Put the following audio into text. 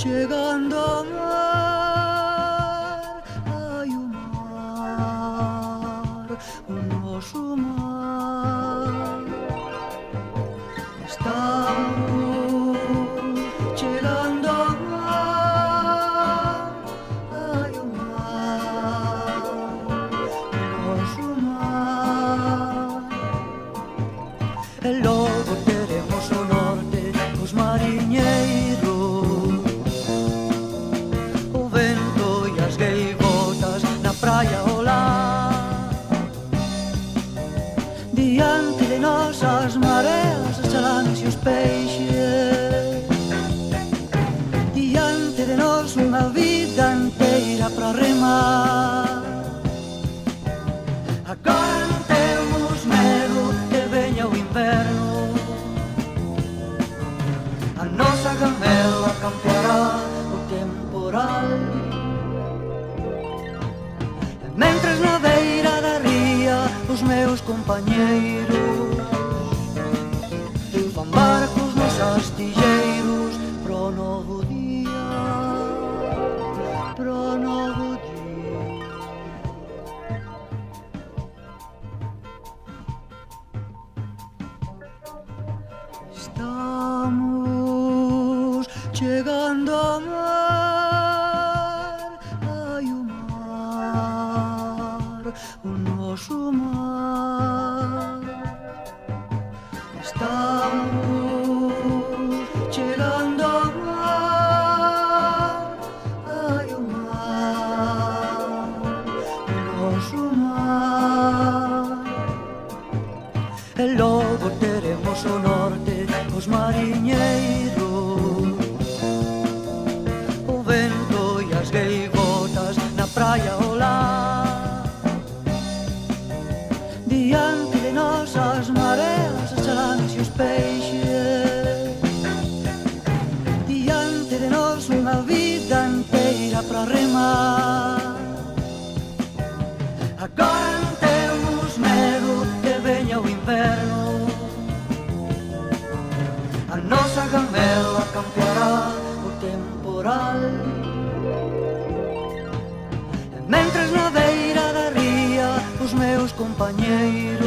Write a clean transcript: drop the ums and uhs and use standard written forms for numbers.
chegando ao mar. Ai, o mar, o noso mar. Estamos chegando ao mar. Ai, o mar, o noso mar. E logo teremos o norte cos mariñeiros, o vento e as gaivotas na praia ao lar. Diante de nós as mareas, as chalanas e os peixes. Diante de nós unha vida inteira para remar. Agora non temos medo que veña o inverno. A nosa gamela campeará o temporal. E mentres na beira da ría os meus compañeiros fan barcos nos astilleiros pro novo día, pro novo día. Estamos chegando ao mar. Ai, o mar, o noso mar. Estamos chegando ao mar. Ai, o mar, o noso mar. E logo teremos o norte cos mariñeiros, o vento e as gaivotas na praia ao lar. Diante de nós as mareas, as chalanas e os peixes. Diante de nós unha vida inteira para remar. Agora non temos medo que veña o inverno. A nosa gamela campeará o temporal. E mentres na beira da ría os meus compañeiros